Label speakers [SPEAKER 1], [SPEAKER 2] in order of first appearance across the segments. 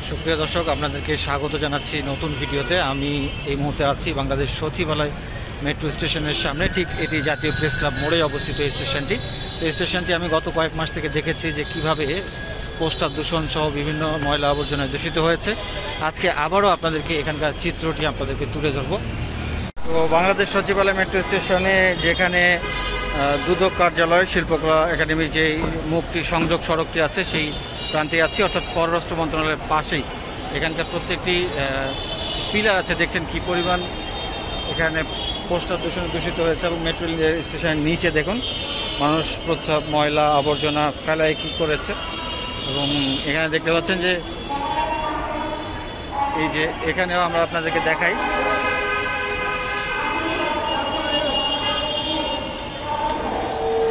[SPEAKER 1] সুপ্রিয় দর্শক, আপনাদেরকে স্বাগত জানাচ্ছি নতুন ভিডিওতে। আমি এই মুহূর্তে আছি বাংলাদেশ সচিবালয় মেট্রো স্টেশনের সামনে। ঠিক এটি জাতীয় প্রেস ক্লাব মোড়ে অবস্থিত এই স্টেশনটি। তো এই স্টেশনটি আমি গত কয়েক মাস থেকে দেখেছি যে কিভাবে পোস্টার দূষণ সহ বিভিন্ন ময়লা আবর্জনায় দূষিত হয়েছে। আজকে আবারও আপনাদেরকে এখানকার চিত্রটি আপনাদেরকে তুলে ধরবো। তো বাংলাদেশ সচিবালয় মেট্রো স্টেশনে যেখানে দুদক কার্যালয়, শিল্পকলা একাডেমির যে মুক্তি সংযোগ সড়কটি আছে সেই প্রান্তে আছি, অর্থাৎ পররাষ্ট্র মন্ত্রণালয়ের পাশেই। এখানকার প্রত্যেকটি পিলার আছে, দেখছেন কি পরিমাণ এখানে পোস্টার দূষিত হয়েছে। এবং মেট্রো স্টেশনের নিচে দেখুন মানুষ প্রস্রাব, ময়লা আবর্জনা ফেলায় কি করেছে। এবং এখানে দেখতে পাচ্ছেন যে এই যে এখানেও আমরা আপনাদেরকে দেখাই,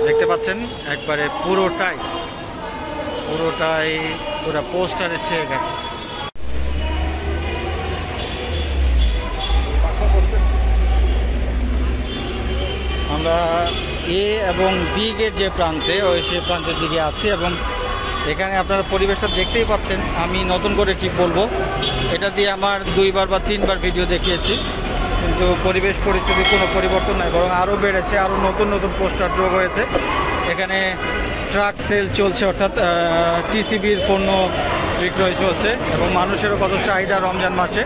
[SPEAKER 1] দেখতে পাচ্ছেন একবারে পুরোটাই পুরো পোস্টারের ছেয়ে গেছে। আমরা এ এবং বি গেট যে প্রান্তে সেই প্রান্তের দিকে আছি। এবং এখানে আপনারা পরিবেশটা দেখতেই পাচ্ছেন। আমি নতুন করে ঠিক বলবো, এটা দিয়ে আমার 2বার বা 3বার ভিডিও দেখিয়েছি, কিন্তু পরিবেশ পরিস্থিতির কোনো পরিবর্তন নাই, বরং আরও বেড়েছে। আরও নতুন নতুন পোস্টার যোগ হয়েছে। এখানে ট্রাক সেল চলছে, অর্থাৎ টিসিবির পণ্য বিক্রয় চলছে। এবং মানুষেরও কত চাহিদা রমজান মাসে।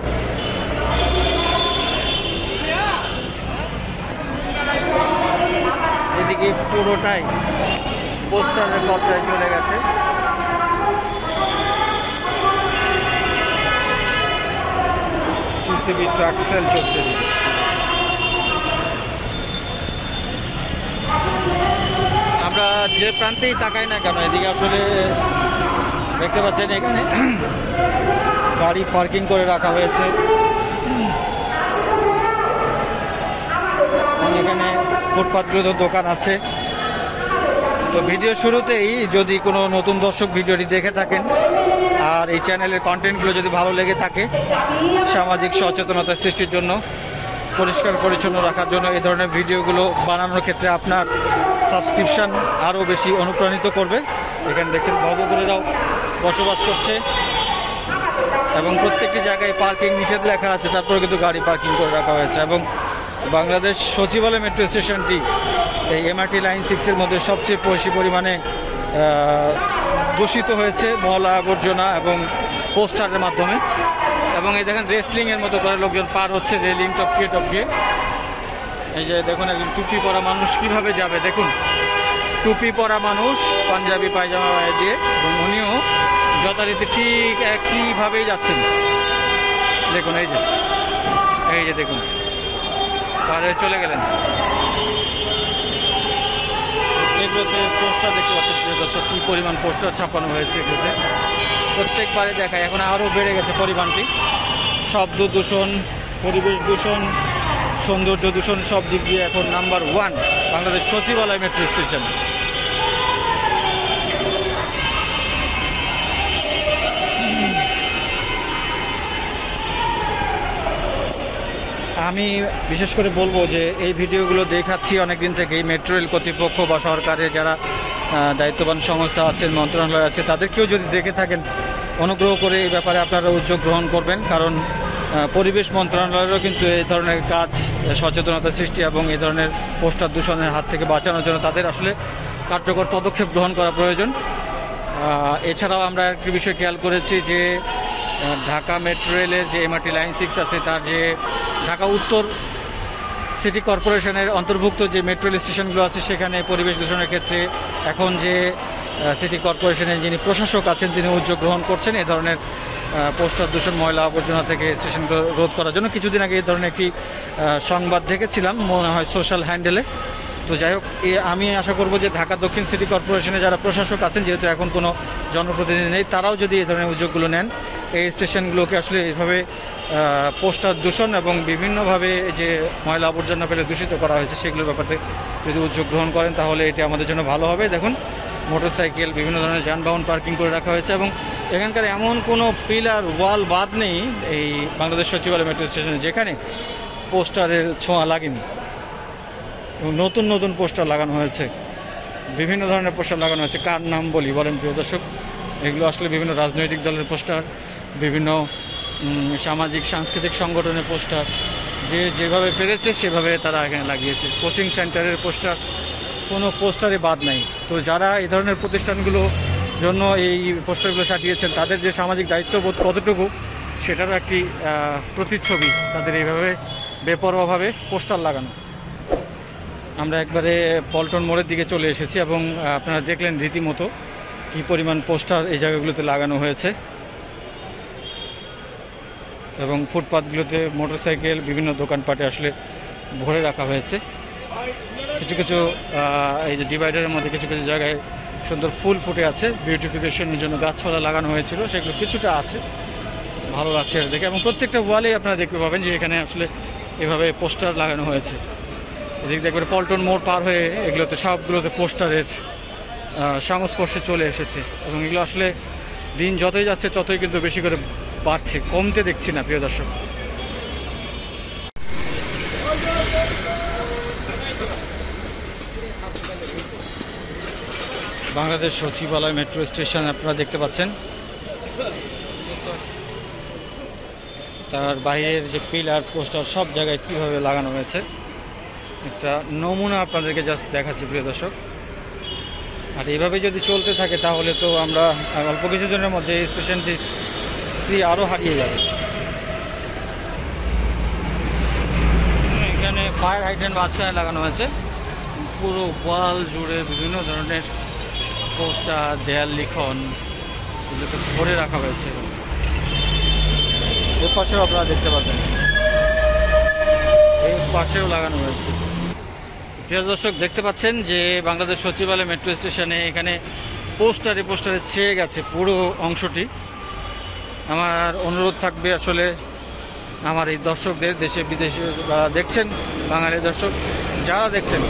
[SPEAKER 1] এদিকে পুরোটাই পোস্টারের কবজায় চলে গেছে। টিসিবি ট্রাক সেল চলছে। আমরা যে প্রান্তেই তাকাই না কেন, এদিকে আসলে দেখতে পাচ্ছেন এখানে গাড়ি পার্কিং করে রাখা হয়েছে। এখানে ফুটপাতগুলো দোকান আছে। তো ভিডিও শুরুতেই যদি কোনো নতুন দর্শক ভিডিওটি দেখে থাকেন আর এই চ্যানেলের কন্টেন্টগুলো যদি ভালো লেগে থাকে, সামাজিক সচেতনতা সৃষ্টির জন্য, পরিষ্কার পরিচ্ছন্ন রাখার জন্য এই ধরনের ভিডিওগুলো বানানোর ক্ষেত্রে আপনার সাবস্ক্রিপশন আরও বেশি অনুপ্রাণিত করবে। এখানে দেখছেন ভদ্রলোকেরাও বসবাস করছে এবং প্রত্যেকটি জায়গায় পার্কিং নিষেধ লেখা আছে, তারপরে কিন্তু গাড়ি পার্কিং করে রাখা হয়েছে। এবং বাংলাদেশ সচিবালয় মেট্রো স্টেশনটি এই এমআরটি লাইন 6-এর মধ্যে সবচেয়ে বেশি পরিমাণে দূষিত হয়েছে ময়লা আবর্জনা এবং পোস্টারের মাধ্যমে। এবং এই দেখেন রেসলিংয়ের মতো করে লোকজন পার হচ্ছে, রেলিং টপকিয়ে। এই যে দেখুন একজন টুপি পরা মানুষ কিভাবে যাবে, দেখুন টুপি পরা মানুষ পাঞ্জাবি পায়জামা দিয়ে, এবং উনিও যথারীতি ঠিক একইভাবেই যাচ্ছেন। দেখুন এই যে দেখুন পার হয়ে চলে গেলেন। এগুলোতে পোস্টার দেখতে পাচ্ছেন দর্শক, কি পরিমাণ পোস্টার ছাপানো হয়েছে এগুলোতে। প্রত্যেকবারে দেখায়, এখন আরও বেড়ে গেছে পরিমাণটি। শব্দ দূষণ, পরিবেশ দূষণ, সৌন্দর্য দূষণ সব দিক দিয়ে এখন নাম্বার 1 বাংলাদেশ সচিবালয় মেট্রো স্টেশন। আমি বিশেষ করে বলবো যে এই ভিডিওগুলো দেখাচ্ছি অনেকদিন থেকেই। মেট্রো রেল কর্তৃপক্ষ বা সরকারের যারা দায়িত্ববান সংস্থা আছেন, মন্ত্রণালয় আছে, তাদেরকেও যদি দেখে থাকেন অনুগ্রহ করে এই ব্যাপারে আপনারা উদ্যোগ গ্রহণ করবেন। কারণ পরিবেশ মন্ত্রণালয়েরও কিন্তু এই ধরনের কাজ, সচেতনতা সৃষ্টি এবং এই ধরনের পোস্টার দূষণের হাত থেকে বাঁচানোর জন্য তাদের আসলে কার্যকর পদক্ষেপ গ্রহণ করা প্রয়োজন। এছাড়াও আমরা একটি বিষয় খেয়াল করেছি যে ঢাকা মেট্রো রেলের যে এমআরটি লাইন 6 আছে, তার যে ঢাকা উত্তর সিটি কর্পোরেশনের অন্তর্ভুক্ত যে মেট্রো রেল স্টেশনগুলো আছে, সেখানে পরিবেশ দূষণের ক্ষেত্রে এখন যে সিটি কর্পোরেশনের যিনি প্রশাসক আছেন তিনি উদ্যোগ গ্রহণ করছেন এই ধরনের পোস্টার দূষণ, ময়লা আবর্জনা থেকে স্টেশনগুলো রোধ করার জন্য। কিছুদিন আগে এই ধরনের একটি সংবাদ দেখেছিলাম, মনে হয় সোশ্যাল হ্যান্ডেলে। তো যাই হোক, আমি আশা করব যে ঢাকা দক্ষিণ সিটি কর্পোরেশনে যারা প্রশাসক আছেন, যেহেতু এখন কোনো জনপ্রতিনিধি নেই, তারাও যদি এই ধরনের উদ্যোগগুলো নেন, এই স্টেশনগুলোকে আসলে এইভাবে পোস্টার দূষণ এবং বিভিন্নভাবে যে ময়লা আবর্জনা ফেলে দূষিত করা হয়েছে সেগুলোর ব্যাপারে যদি উদ্যোগ গ্রহণ করেন তাহলে এটি আমাদের জন্য ভালো হবে। দেখুন মোটরসাইকেল, বিভিন্ন ধরনের যানবাহন পার্কিং করে রাখা হয়েছে। এবং এখানকার এমন কোনো পিলার, ওয়াল বাদ নেই এই বাংলাদেশ সচিবালয় মেট্রো স্টেশনে যেখানে পোস্টারের ছোঁয়া লাগেনি। এবং নতুন নতুন পোস্টার লাগানো হয়েছে, বিভিন্ন ধরনের পোস্টার লাগানো হয়েছে। কার নাম বলি বলেন প্রিয় দর্শক? এগুলো আসলে বিভিন্ন রাজনৈতিক দলের পোস্টার, বিভিন্ন সামাজিক সাংস্কৃতিক সংগঠনের পোস্টার, যে যেভাবে পেরেছে সেভাবে তারা এখানে লাগিয়েছে। কোচিং সেন্টারের পোস্টার, কোনো পোস্টারে বাদ নাই। তো যারা এই ধরনের প্রতিষ্ঠানগুলো জন্য এই পোস্টারগুলো সাটিয়েছেন তাদের যে সামাজিক দায়িত্ববোধ কতটুকু সেটারও একটি প্রতিচ্ছবি তাদের এইভাবে বেপরোয়াভাবে পোস্টার লাগানো। আমরা একবারে পল্টন মোড়ের দিকে চলে এসেছি এবং আপনারা দেখলেন রীতিমতো কী পরিমাণ পোস্টার এই জায়গাগুলোতে লাগানো হয়েছে এবং ফুটপাথগুলোতে মোটরসাইকেল, বিভিন্ন দোকানপাটে আসলে ভরে রাখা হয়েছে। কিছু কিছু এই যে ডিভাইডারের মধ্যে কিছু কিছু জায়গায় সুন্দর ফুল ফুটে আছে, বিউটিফিকেশনের জন্য গাছপালা লাগানো হয়েছিল, সেগুলো কিছুটা আছে, ভালো লাগছে এটা দেখে। এবং প্রত্যেকটা ওয়ালেই আপনারা দেখতে পাবেন যে এখানে আসলে এভাবে পোস্টার লাগানো হয়েছে। এদিক দেখবেন পল্টন মোড় পার হয়ে এগুলোতে সবগুলোতে পোস্টারের সংস্পর্শে চলে এসেছে এবং এগুলো আসলে দিন যতই যাচ্ছে ততই কিন্তু বেশি করে বাড়ছে, কমতে দেখছি না প্রিয় দর্শক। বাংলাদেশ সচিবালয় মেট্রো স্টেশন আপনারা দেখতে পাচ্ছেন, তার বাইরের যে পিলার পোস্টার সব জায়গায় কীভাবে লাগানো হয়েছে একটা নমুনা আপনাদেরকে জাস্ট দেখাচ্ছি প্রিয় দর্শক। আর এইভাবে যদি চলতে থাকে তাহলে তো আমরা অল্প কিছুদিনের মধ্যে এই স্টেশনটি আরও হারিয়ে যাবে। এখানে ফায়ার হাইড্রেন্ট মাঝখানে লাগানো হয়েছে, পুরো ওয়াল জুড়ে বিভিন্ন ধরনের পোস্টার, দেয়াল লিখন এগুলোকে ভরে রাখা হয়েছে। এর পাশেও আপনারা দেখতে পাবেন, এর পাশেও লাগানো হয়েছে। প্রিয় দর্শক দেখতে পাচ্ছেন যে বাংলাদেশ সচিবালয় মেট্রো স্টেশনে এখানে পোস্টারে ছেয়ে গেছে পুরো অংশটি। আমার অনুরোধ থাকবে আসলে আমার এই দর্শকদের, দেশে বিদেশে দেখছেন বাঙালি দর্শক যারা দেখছেন,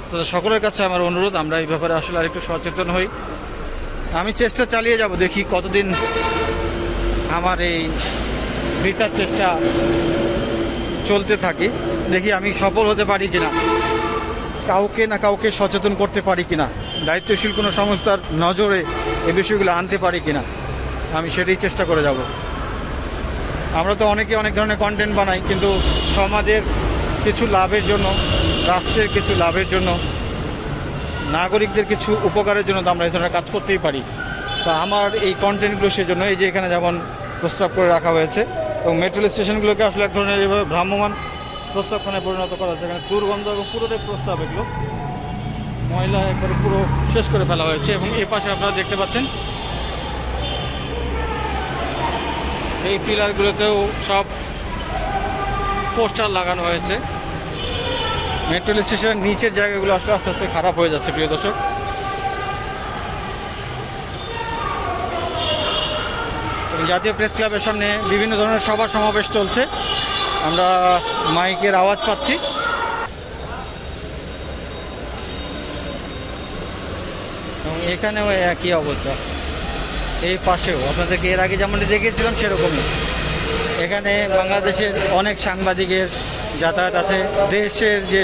[SPEAKER 1] তো সকলের কাছে আমার অনুরোধ আমরা এই ব্যাপারে আসলে আর একটু সচেতন হই। আমি চেষ্টা চালিয়ে যাব, দেখি কতদিন আমার এই বৃথার চেষ্টা চলতে থাকে, দেখি আমি সফল হতে পারি কিনা, কাউকে না কাউকে সচেতন করতে পারি কিনা, দায়িত্বশীল কোনো সংস্থার নজরে এই বিষয়গুলো আনতে পারি কিনা, আমি সেটাই চেষ্টা করে যাব। আমরা তো অনেকে অনেক ধরনের কন্টেন্ট বানাই, কিন্তু সমাজের কিছু লাভের জন্য, রাষ্ট্রের কিছু লাভের জন্য, নাগরিকদের কিছু উপকারের জন্য তো আমরা এই ধরনের কাজ করতেই পারি। তো আমার এই কন্টেন্টগুলো সেজন্য, এই যে এখানে যেমন প্রস্তাব করে রাখা হয়েছে এবং মেট্রো স্টেশনগুলোকে আসলে এক ধরনের এভাবে ভ্রাম্যমান প্রস্তাবখানায় পরিণত করা হচ্ছে। এখানে দুর্গন্ধ এবং পুরোটাই প্রস্তাব, এগুলো ময়লা একবারে পুরো শেষ করে ফেলা হয়েছে। এবং এ পাশে আপনারা দেখতে পাচ্ছেন এই পিলারগুলোতেও সব পোস্টার লাগানো হয়েছে। মেট্রো স্টেশনের নিচের জায়গাগুলো আসলে আস্তে আস্তে খারাপ হয়ে যাচ্ছে প্রিয় দর্শক। জাতীয় প্রেস ক্লাবের সামনে বিভিন্ন ধরনের সভা সমাবেশ চলছে, আমরা মাইকের আওয়াজ পাচ্ছি। এবং এখানেও একই অবস্থা, এই পাশেও আপনাদেরকে এর আগে যেমন দেখিয়েছিলাম সেরকমই। এখানে বাংলাদেশের অনেক সাংবাদিকের যাতায়াত আছে, দেশের যে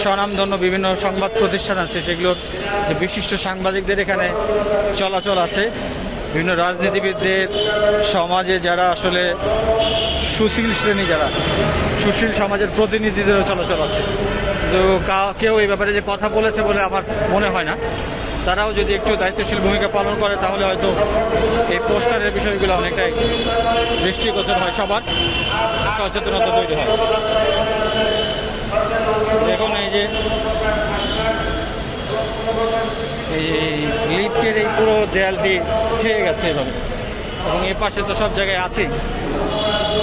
[SPEAKER 1] স্বনামধন্য বিভিন্ন সংবাদ প্রতিষ্ঠান আছে সেগুলোর বিশিষ্ট সাংবাদিকদের এখানে চলাচল আছে, বিভিন্ন রাজনীতিবিদদের, সমাজে যারা আসলে সুশীল শ্রেণী, যারা সুশীল সমাজের প্রতিনিধিদেরও চলাচল আছে। তো কেউ এই ব্যাপারে যে কথা বলেছে বলে আমার মনে হয় না। তারাও যদি একটু দায়িত্বশীল ভূমিকা পালন করে তাহলে হয়তো এই পোস্টারের বিষয়গুলো অনেকটাই দৃষ্টিগোচর হয়, সবার সচেতনতা তৈরি হয়। দেখুন এই যে এই লিফটের এই পুরো দেয়ালটি ছেয়ে গেছে এভাবে, এবং এ পাশে তো সব জায়গায় আছে।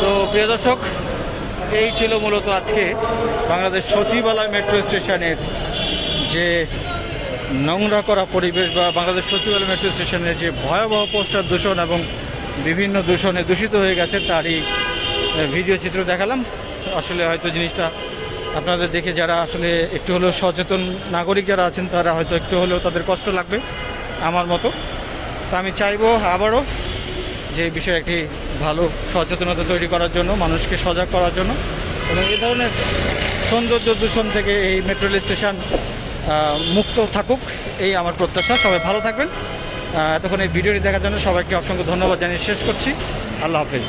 [SPEAKER 1] তো প্রিয় দর্শক, এই ছিল মূলত আজকে বাংলাদেশ সচিবালয় মেট্রো স্টেশনের যে নোংরা করা পরিবেশ, বা বাংলাদেশ সচিবালয় মেট্রো স্টেশনের যে ভয়াবহ পোস্টার দূষণ এবং বিভিন্ন দূষণে দূষিত হয়ে গেছে তারই ভিডিও চিত্র দেখালাম। আসলে হয়তো জিনিসটা আপনাদের দেখে যারা আসলে একটু হলেও সচেতন নাগরিক যারা আছেন তারা হয়তো একটু হলেও তাদের কষ্ট লাগবে আমার মতো। তা আমি চাইবো আবারও যে বিষয়ে একটি ভালো সচেতনতা তৈরি করার জন্য, মানুষকে সজাগ করার জন্য, এবং এই ধরনের সৌন্দর্য দূষণ থেকে এই মেট্রো রেল স্টেশন মুক্ত থাকুক, এই আমার প্রত্যাশা। সবাই ভালো থাকবেন। এতক্ষণ এই ভিডিওটি দেখার জন্য সবাইকে অসংখ্য ধন্যবাদ জানিয়ে শেষ করছি। আল্লাহ হাফেজ।